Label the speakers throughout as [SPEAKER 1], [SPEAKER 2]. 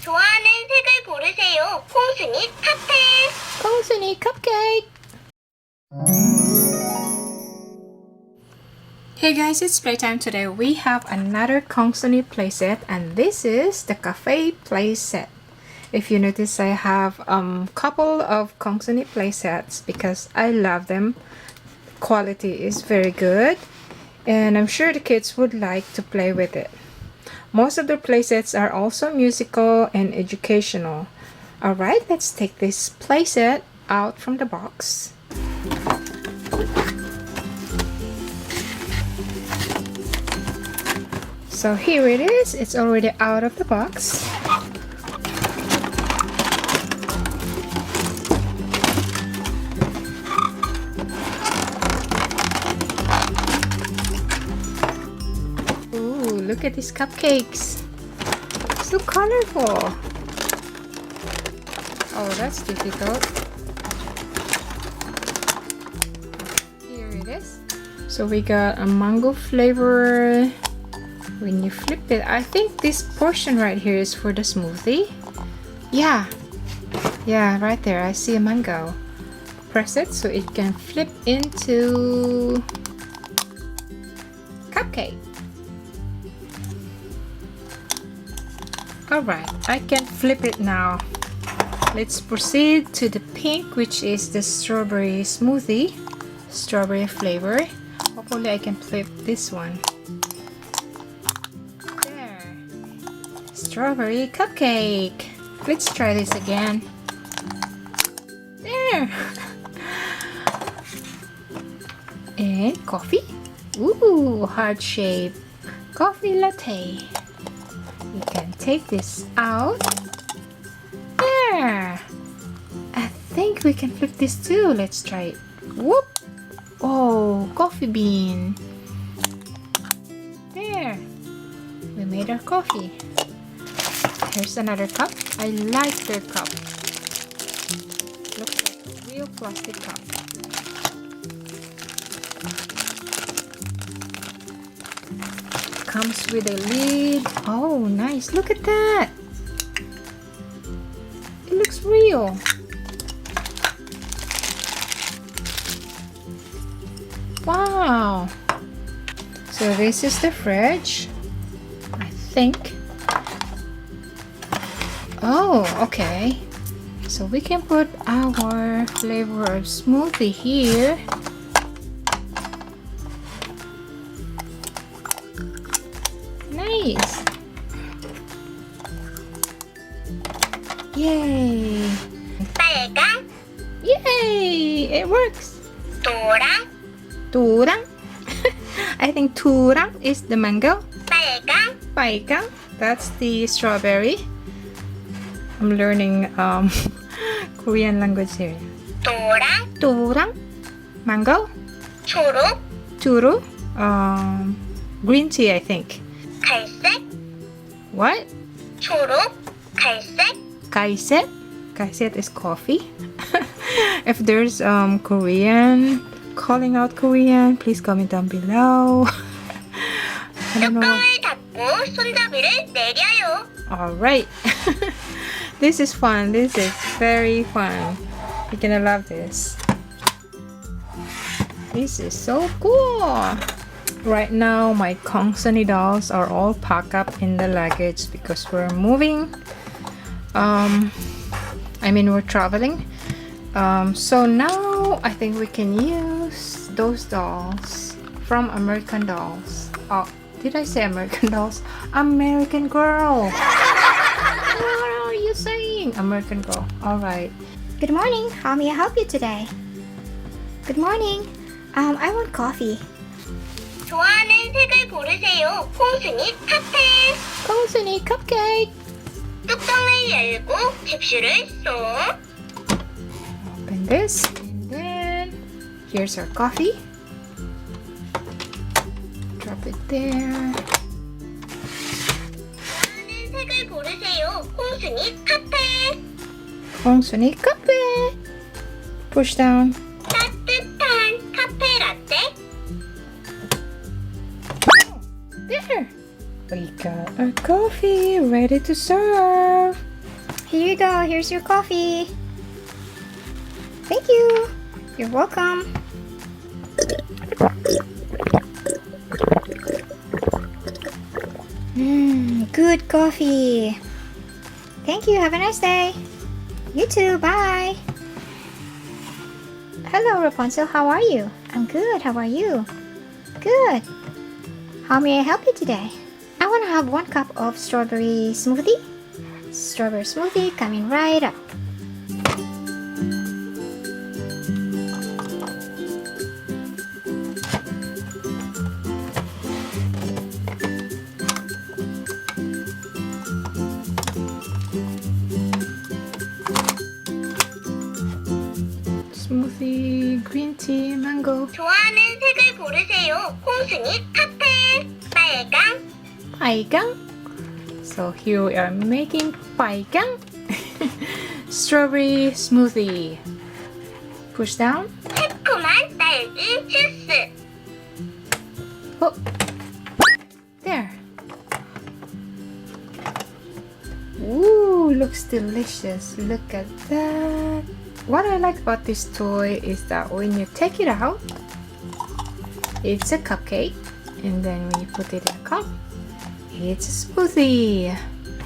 [SPEAKER 1] 좋아하는 색을 고르세요. 콩순이 칵테일.
[SPEAKER 2] 콩순이 cupcake. Hey guys, it's playtime. Today we have another Kongsuni playset, and this is the cafe playset. If you notice, I have couple of Kongsuni playsets because I love them. Quality is very good, and I'm sure the kids would like to play with it. Most of the playsets are also musical and educational. Alright, let's take this playset out from the box. So here it is, it's already out of the box. Ooh, look at these cupcakes. So colorful. Oh, that's difficult. Here it is. So we got a mango flavor. When you flip it, I think this portion right here is for the smoothie. Yeah, right there I see a mango. Press it so it can flip into cupcake. Alright, I can flip it now. Let's proceed to the pink, which is the strawberry smoothie, strawberry flavor. Hopefully I can flip this one. Strawberry cupcake. Let's try this again. There. And coffee. Ooh, heart shape coffee latte. You can take this out. There. I think we can flip this too. Let's try it. Whoop. Oh, coffee bean. There. We made our coffee. Here's another cup. I like their cup. Looks like a real plastic cup. Comes with a lid. Oh, nice. Look at that. It looks real. Wow. So this is the fridge, I think. Oh, okay. So we can put our flavor of smoothie here. Nice. Yay.
[SPEAKER 1] 빨강.
[SPEAKER 2] Yay. It works.
[SPEAKER 1] 노랑.
[SPEAKER 2] Turang. I think turang is the mango.
[SPEAKER 1] 빨강.
[SPEAKER 2] Paikang, that's the strawberry. I'm learning Korean language here.
[SPEAKER 1] 노랑.
[SPEAKER 2] Turang, mango.
[SPEAKER 1] 초록.
[SPEAKER 2] Churu, green tea, I think.
[SPEAKER 1] 갈색.
[SPEAKER 2] What?
[SPEAKER 1] 초록. 갈색.
[SPEAKER 2] Kaiset. Kaiset is coffee. If there's Korean calling out Korean, please comment down below. I don't know.
[SPEAKER 1] 뚜껑을 닫고 손잡이를 내려요.
[SPEAKER 2] Alright. This is fun. This is very fun. You're gonna love this. This is so cool. Right now, my Kongsuni dolls are all packed up in the luggage because we're moving. We're traveling. So now I think we can use those dolls from American Dolls. Oh, did I say American Dolls? American Girl. What are you saying? American Girl. Alright.
[SPEAKER 3] Good morning. How may I help you today? Good morning. I want coffee.
[SPEAKER 1] 좋아하는 색을 고르세요. 콩순이 칵테일.
[SPEAKER 2] Kongsuni cupcake.
[SPEAKER 1] 뚜껑을 열고 캡슐을 쏙.
[SPEAKER 2] Open this. And then here's our coffee. Drop it there.
[SPEAKER 1] 좋아하는 색을 고르세요. 콩순이 칵테일.
[SPEAKER 2] Kongsuni cupcake. Push down.
[SPEAKER 1] 따뜻한 카페 라떼.
[SPEAKER 2] There. We got our coffee ready to serve.
[SPEAKER 3] Here you go. Here's your coffee. Thank you. You're welcome. Good coffee. Thank you. Have a nice day. You too. Bye. Hello, Rapunzel. How are you? I'm good. How are you? Good. How may I help you today? I want to have 1 cup of strawberry smoothie. Strawberry smoothie coming right up.
[SPEAKER 2] Smoothie, green tea, mango.
[SPEAKER 1] 좋아하는 색을 고르세요. 홍순이 카페. 빨강,
[SPEAKER 2] Paigang. So here we are making paigang. Strawberry smoothie. Push down.
[SPEAKER 1] 새콤한 딸기 주스.
[SPEAKER 2] Oh, there. Ooh, looks delicious. Look at that. What I like about this toy is that when you take it out, it's a cupcake, and then when you put it in a cup, it's a smoothie.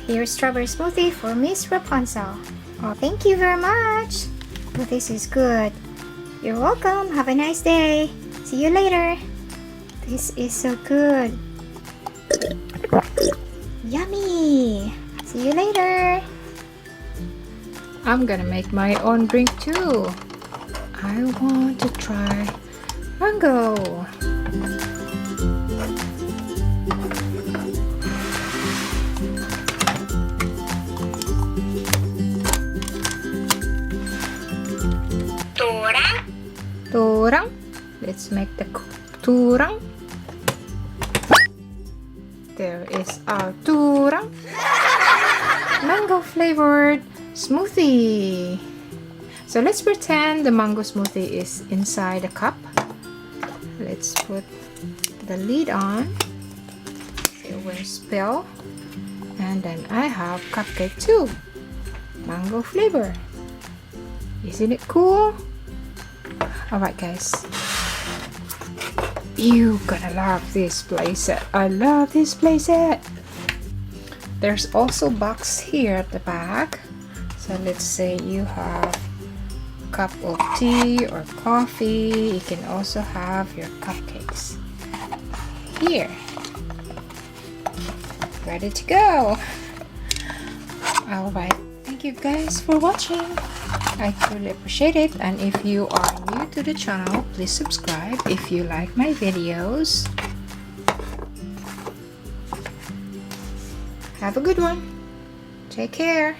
[SPEAKER 3] Here's strawberry smoothie for Miss Rapunzel. Oh, thank you very much. Oh, this is good. You're welcome. Have a nice day. See you later. This is so good. Yummy. See you later.
[SPEAKER 2] I'm gonna make my own drink too. I want to try mango.
[SPEAKER 1] 노랑,
[SPEAKER 2] Turang. Let's make the turang. There is our turang. Mango flavored smoothie. So let's pretend the mango smoothie is inside a cup. Let's put the lid on. It will spill. And then I have cupcake too. Mango flavor. Isn't it cool? Alright guys. You gonna love this playset. I love this playset. There's also box here at the back. So let's say you have a cup of tea or coffee. You can also have your cupcakes here. Ready to go. Alright. Thank you guys for watching. I truly appreciate it, and if you are new to the channel, please subscribe if you like my videos. Have a good one. Take care.